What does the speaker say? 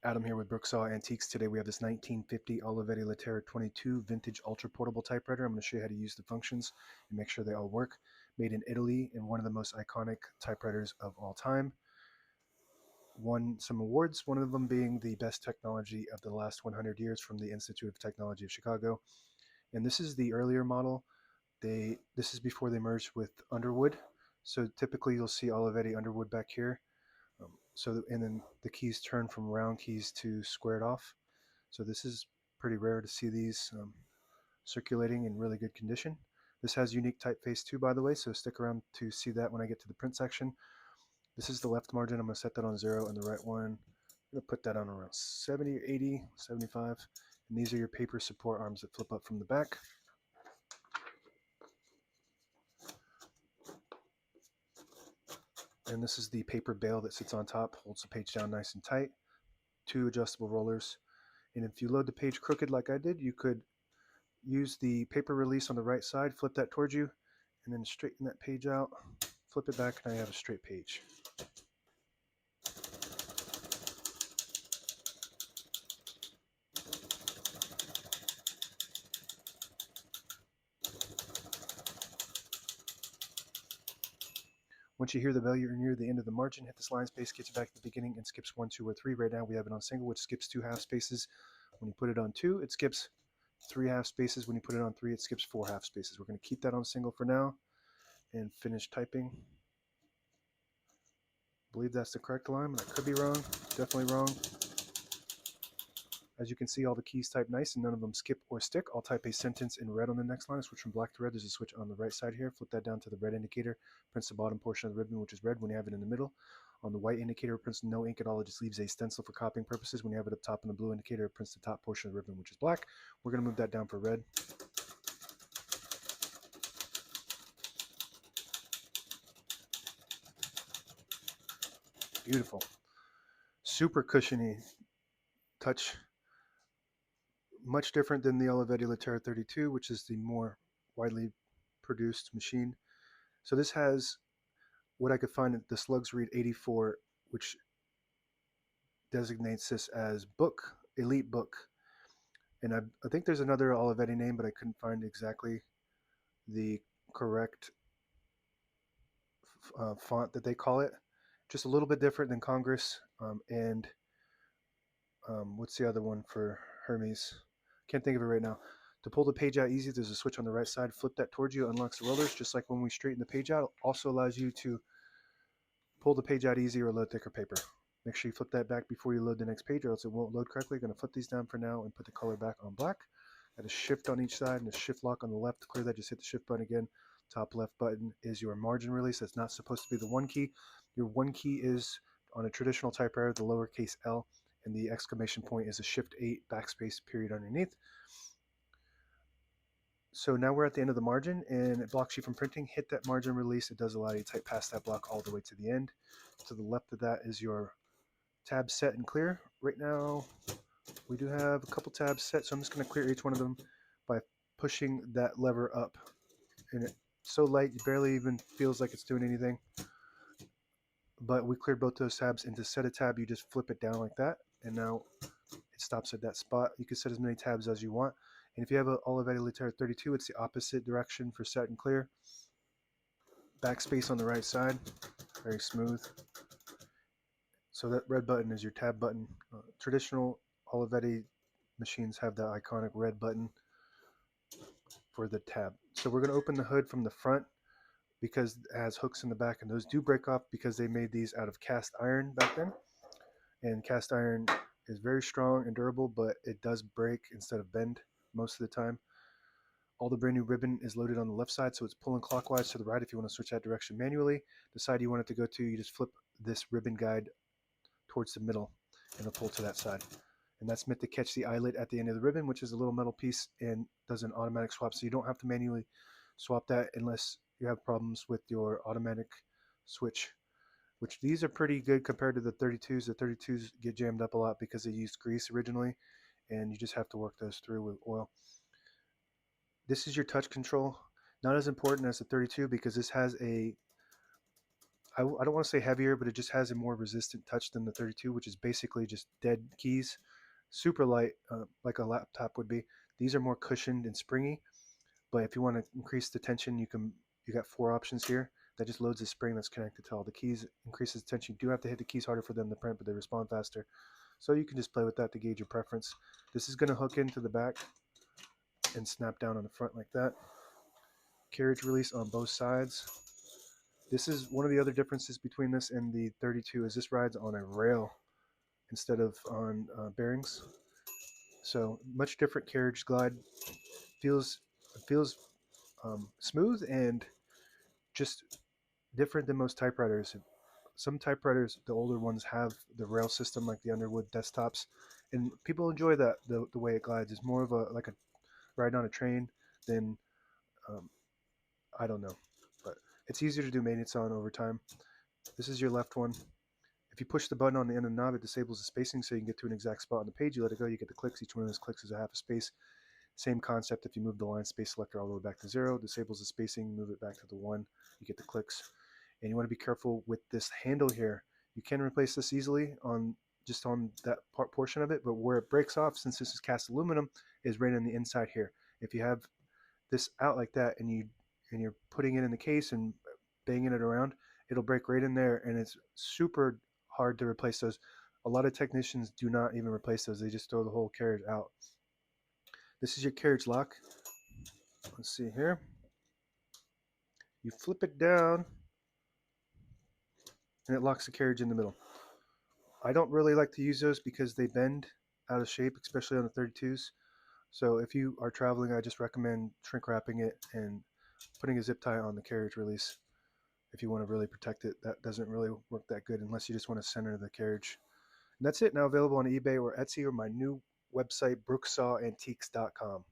Adam here with Brooksaw Antiques. Today we have this 1950 Olivetti Lettera 22 vintage ultra portable typewriter. I'm going to show you how to use the functions and make sure they all work. Made in Italy and one of the most iconic typewriters of all time. Won some awards, one of them being the best technology of the last 100 years from the Institute of Technology of Chicago. And this is the earlier model. This is before they merged with Underwood. So typically you'll see Olivetti Underwood back here. And then the keys turn from round keys to squared off. So this is pretty rare to see these circulating in really good condition. This has unique typeface too, by the way, so stick around to see that when I get to the print section. This is the left margin. I'm going to set that on 0, and the right one, I'm going to put that on around 70 or 80, 75. And these are your paper support arms that flip up from the back. And this is the paper bail that sits on top, holds the page down nice and tight. 2 adjustable rollers. And if you load the page crooked like I did, you could use the paper release on the right side, flip that towards you, and then straighten that page out, flip it back, and now you have a straight page. Once you hear the bell, you're near the end of the margin. Hit this line space, gets you back to the beginning, and skips 1, 2, or 3. Right now we have it on single, which skips 2 half spaces. When you put it on 2, it skips 3 half spaces. When you put it on 3, it skips 4 half spaces. We're going to keep that on single for now and finish typing. I believe that's the correct line, but I could be wrong. Definitely wrong. As you can see, all the keys type nice and none of them skip or stick. I'll type a sentence in red on the next line. Switch from black to red. There's a switch on the right side here. Flip that down to the red indicator. Prints the bottom portion of the ribbon, which is red when you have it in the middle. On the white indicator, it prints no ink at all. It just leaves a stencil for copying purposes. When you have it up top in the blue indicator, it prints the top portion of the ribbon, which is black. We're going to move that down for red. Beautiful. Super cushiony touch. Much different than the Olivetti Lettera 32, which is the more widely produced machine. So this has what I could find, the slugs read 84, which designates this as book, elite book. And I think there's another Olivetti name, but I couldn't find exactly the correct font that they call it. Just a little bit different than Congress. What's the other one for Hermes? Can't think of it right now. To pull the page out easy, there's a switch on the right side. Flip that towards you, unlocks the rollers, just like when we straighten the page out. Also allows you to pull the page out easy or load thicker paper. Make sure you flip that back before you load the next page or else it won't load correctly. Going to flip these down for now and put the color back on black. Got a shift on each side and a shift lock on the left. To clear that, just hit the shift button again. Top left button is your margin release. That's not supposed to be the 1 key. Your 1 key is, on a traditional typewriter, the lowercase L, and the exclamation point is a shift 8 backspace period underneath. So now we're at the end of the margin and it blocks you from printing. Hit that margin release. It does allow you to type past that block all the way to the end. To the left of that is your tabs set and clear. Right now we do have a couple tabs set, so I'm just going to clear each one of them by pushing that lever up. And it's so light it barely even feels like it's doing anything. But we cleared both those tabs, and to set a tab you just flip it down like that, and now it stops at that spot. You can set as many tabs as you want. And if you have an Olivetti Lettera 32, it's the opposite direction for set and clear. Backspace on the right side, very smooth. So that red button is your tab button. Traditional Olivetti machines have the iconic red button for the tab. So we're going to open the hood from the front because it has hooks in the back, and those do break off because they made these out of cast iron back then. And cast iron is very strong and durable, but it does break instead of bend most of the time. All the brand new ribbon is loaded on the left side, so it's pulling clockwise to the right if you want to switch that direction manually. The side you want it to go to, you just flip this ribbon guide towards the middle and it'll pull to that side. And that's meant to catch the eyelet at the end of the ribbon, which is a little metal piece and does an automatic swap, so you don't have to manually swap that unless you have problems with your automatic switch, which these are pretty good compared to the 32s. The 32s get jammed up a lot because they used grease originally, and you just have to work those through with oil. This is your touch control. Not as important as the 32 because this has a I don't want to say heavier, but it just has a more resistant touch than the 32, which is basically just dead keys. Super light, like a laptop would be. These are more cushioned and springy, but if you want to increase the tension, you got four options here. That just loads a spring that's connected to all the keys, increases tension. You do have to hit the keys harder for them to print, but they respond faster. So you can just play with that to gauge your preference. This is going to hook into the back and snap down on the front like that. Carriage release on both sides. This is one of the other differences between this and the 32 is this rides on a rail instead of on bearings. So much different carriage glide. Feels smooth and just different than most typewriters. Some typewriters, the older ones, have the rail system like the Underwood desktops, and people enjoy that. The way it glides is more of a like a ride on a train than um, I don't know, but it's easier to do maintenance on over time. This is your left one. If you push the button on the end of the knob, it disables the spacing so you can get to an exact spot on the page. You let it go, you get the clicks. Each one of those clicks is a half a space. Same concept if you move the line space selector all the way back to 0, disables the spacing, move it back to the 1, you get the clicks. And you want to be careful with this handle here. You can replace this easily on just on that portion of it, but where it breaks off, since this is cast aluminum, is right on the inside here. If you have this out like that and you're putting it in the case and banging it around, it'll break right in there, and it's super hard to replace those. A lot of technicians do not even replace those. They just throw the whole carriage out. This is your carriage lock. Let's see here. You flip it down and it locks the carriage in the middle. I don't really like to use those because they bend out of shape, especially on the 32s. So if you are traveling, I just recommend shrink wrapping it and putting a zip tie on the carriage release if you want to really protect it. That doesn't really work that good unless you just want to center the carriage. And that's it. Now available on eBay or Etsy or my new website, brooksawantiques.com.